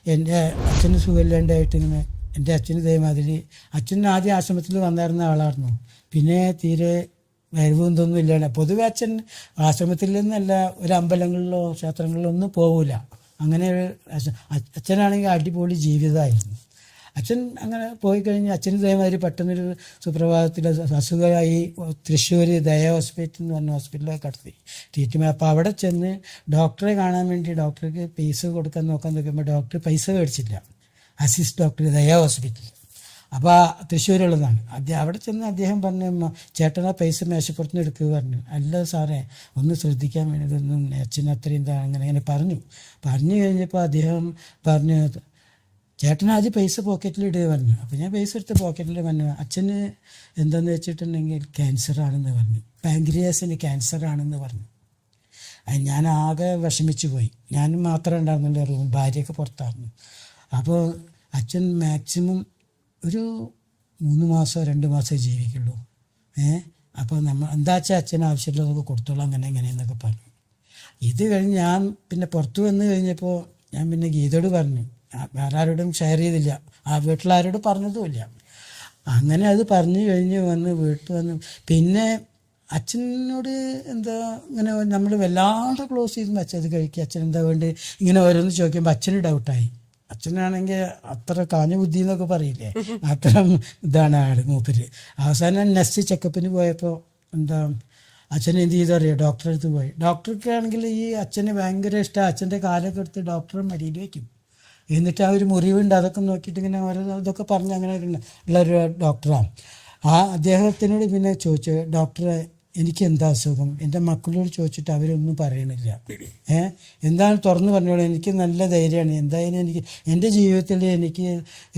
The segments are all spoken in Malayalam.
എൻ്റെ അച്ഛന് സുഖമില്ലാണ്ടായിട്ട് ഇങ്ങനെ എൻ്റെ അച്ഛന് ഇതേമാതിരി അച്ഛൻ ആദ്യം ആശ്രമത്തിൽ വന്നിരുന്ന ആളായിരുന്നു. പിന്നെ തീരെ വരവും ഇതൊന്നും ഇല്ലാണ്ട് പൊതുവെ അച്ഛൻ ആശ്രമത്തിൽ നിന്നല്ല ഒരു അമ്പലങ്ങളിലോ ക്ഷേത്രങ്ങളിലോ ഒന്നും പോകില്ല. അങ്ങനെ അച്ഛനാണെങ്കിൽ അടിപൊളി ജീവിതമായിരുന്നു. അച്ഛൻ അങ്ങനെ പോയി കഴിഞ്ഞ് അച്ഛന് ഇതേമാതിരി പെട്ടെന്നൊരു സുപ്രഭാതത്തിൽ അസുഖമായി തൃശ്ശൂർ ദയ ഹോസ്പിറ്റൽ എന്ന് പറഞ്ഞ ഹോസ്പിറ്റലിലൊക്കെ കടത്തി ട്രീറ്റ്മെൻറ്റ്. അപ്പോൾ അവിടെ ചെന്ന് ഡോക്ടറെ കാണാൻ വേണ്ടി ഡോക്ടർക്ക് പൈസ കൊടുക്കാൻ നോക്കാൻ നോക്കുമ്പോൾ ഡോക്ടർ പൈസ മേടിച്ചില്ല. അസിസ്റ്റ് ഡോക്ടർ ദയ ഹോസ്പിറ്റൽ, അപ്പോൾ തൃശ്ശൂരുള്ളതാണ്. അവിടെ ചെന്ന് അദ്ദേഹം പറഞ്ഞു, ചേട്ടനാ പൈസ മേശപ്പുറത്തുനിന്ന് എടുക്കുക പറഞ്ഞു. അല്ല സാറേ, ഒന്ന് ശ്രദ്ധിക്കാൻ വേണ്ടി ഇതൊന്നും അച്ഛന് അത്രയും അങ്ങനെ പറഞ്ഞു കഴിഞ്ഞപ്പോൾ അദ്ദേഹം പറഞ്ഞു, ചേട്ടൻ ആദ്യം പൈസ പോക്കറ്റിലിടുക പറഞ്ഞു. അപ്പോൾ ഞാൻ പൈസ എടുത്ത് പോക്കറ്റിൽ പറഞ്ഞു. അച്ഛന് എന്താണെന്ന് വെച്ചിട്ടുണ്ടെങ്കിൽ ക്യാൻസറാണെന്ന് പറഞ്ഞു, പാങ്ക്രിയാസിന് ക്യാൻസറാണെന്ന് പറഞ്ഞു. ഞാൻ ആകെ വിഷമിച്ചു പോയി. ഞാനും മാത്രമേ ഉണ്ടായിരുന്നില്ല റൂം, ഭാര്യയൊക്കെ പുറത്തായിരുന്നു. അപ്പോൾ അച്ഛൻ മാക്സിമം ഒരു 3 മാസമോ 2 മാസമേ ജീവിക്കുള്ളൂ. അപ്പോൾ എന്താ വെച്ചാൽ അച്ഛന് ആവശ്യമുള്ളതൊക്കെ കൊടുത്തോളാം, അങ്ങനെ എങ്ങനെയെന്നൊക്കെ പറഞ്ഞു. ഇത് കഴിഞ്ഞ് ഞാൻ പിന്നെ പുറത്തു വന്ന് കഴിഞ്ഞപ്പോൾ ഞാൻ പിന്നെ ഗീതയോട് പറഞ്ഞു. വേറെ ആരോടും ഷെയർ ചെയ്തില്ല, ആ വീട്ടിലാരോടും പറഞ്ഞതുമില്ല. അങ്ങനെ അത് പറഞ്ഞു കഴിഞ്ഞ് വീട്ടിൽ വന്ന് പിന്നെ അച്ഛനോട് എന്താ ഇങ്ങനെ നമ്മൾ വല്ലാണ്ട് ക്ലോസ് ചെയ്ത് അച്ഛൻ അത് കഴിക്കുക, അച്ഛൻ എന്താ വേണ്ടി ഇങ്ങനെ ഓരോന്ന് ചോദിക്കുമ്പോൾ അച്ഛന് ഡൗട്ടായി. അച്ഛനാണെങ്കിൽ അത്ര കാഞ്ഞ ബുദ്ധി എന്നൊക്കെ പറയില്ലേ, അത്തരം ഇതാണ് ആൾ മൂപ്പര്. അവസാനം നെക്സ്റ്റ് ചെക്കപ്പിന് പോയപ്പോൾ എന്താ അച്ഛൻ എന്ത് ചെയ്തു അറിയാം, ഡോക്ടറെ അടുത്ത് പോയി. ഡോക്ടർക്കാണെങ്കിൽ ഈ അച്ഛന് ഭയങ്കര ഇഷ്ടമാണ്. അച്ഛൻ്റെ കാലൊക്കെ എടുത്ത് ഡോക്ടറെ മടിയിൽ വയ്ക്കും. എന്നിട്ട് ആ ഒരു മുറിവുണ്ട് അതൊക്കെ നോക്കിയിട്ട് ഇങ്ങനെ ഓരോ ഇതൊക്കെ പറഞ്ഞ് അങ്ങനെ ഉള്ളൊരു ഡോക്ടറാണ്. അദ്ദേഹത്തിനോട് പിന്നെ ചോദിച്ചു, ഡോക്ടറെ എനിക്ക് എന്താ അസുഖം, എൻ്റെ മക്കളോട് ചോദിച്ചിട്ട് അവരൊന്നും പറയണില്ല. എന്താണ് തുറന്ന് പറഞ്ഞോളൂ, എനിക്ക് നല്ല ധൈര്യമാണ്. എന്തായാലും എനിക്ക് എൻ്റെ ജീവിതത്തിൽ എനിക്ക്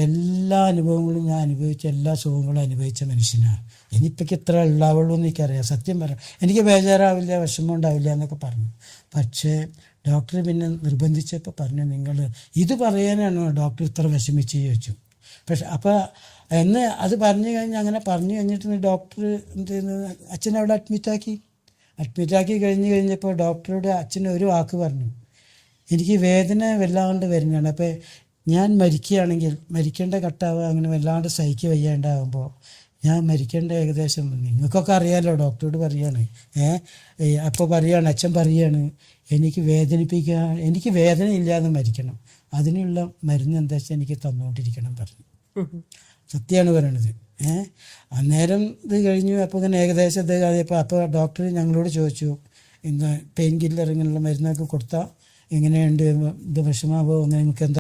എല്ലാ അനുഭവങ്ങളും ഞാൻ അനുഭവിച്ച എല്ലാ സുഖങ്ങളും അനുഭവിച്ച മനുഷ്യനാണ്. ഇനിയിപ്പോൾ ഇത്ര ഉണ്ടാവുള്ളൂ എന്ന് എനിക്കറിയാം. സത്യം പറയാം, എനിക്ക് ബേജാറാവില്ല, വിഷമം ഉണ്ടാവില്ല എന്നൊക്കെ പറഞ്ഞു. പക്ഷേ ഡോക്ടർ പിന്നെ നിർബന്ധിച്ചപ്പോൾ പറഞ്ഞു, നിങ്ങൾ ഇത് പറയാനാണോ ഡോക്ടർ ഇത്ര വിഷമിച്ച് ചോദിച്ചു. പക്ഷെ അപ്പോൾ എന്ന് അത് പറഞ്ഞു കഴിഞ്ഞ് അങ്ങനെ പറഞ്ഞു കഴിഞ്ഞിട്ട് ഡോക്ടർ എന്ത് ചെയ്യുന്നത്, അച്ഛനെ അവിടെ അഡ്മിറ്റാക്കി കഴിഞ്ഞപ്പോൾ ഡോക്ടറോട് അച്ഛൻ ഒരു വാക്ക് പറഞ്ഞു, എനിക്ക് വേദന വല്ലാണ്ട് വരുന്നതാണ്. അപ്പോൾ ഞാൻ മരിക്കുകയാണെങ്കിൽ മരിക്കേണ്ട ഘട്ടമാവുക, അങ്ങനെ വല്ലാണ്ട് സഹിക്ക് വയ്യാണ്ടാകുമ്പോൾ ഞാൻ മരിക്കേണ്ട ഏകദേശം നിങ്ങൾക്കൊക്കെ അറിയാമല്ലോ, ഡോക്ടറോട് പറയുകയാണ്. അപ്പോൾ പറയുകയാണ്, അച്ഛൻ പറയുകയാണ്, എനിക്ക് വേദന ഇല്ലാതെ മരിക്കണം, അതിനുള്ള മരുന്ന് എന്താ വെച്ചാൽ എനിക്ക് തന്നുകൊണ്ടിരിക്കണം പറഞ്ഞു. സത്യമാണ് പറയണത്. അന്നേരം ഇത് കഴിഞ്ഞു. അപ്പോൾ ഇങ്ങനെ ഏകദേശം ഇത് കഴിയപ്പോൾ അപ്പോൾ ഡോക്ടർ ഞങ്ങളോട് ചോദിച്ചു, എന്താ പെയിൻ കില്ലർ ഇങ്ങനെയുള്ള മരുന്നൊക്കെ കൊടുത്താൽ എങ്ങനെയുണ്ട്, ഇത് വിഷമാവോ, അങ്ങനെ നിങ്ങൾക്ക് എന്താ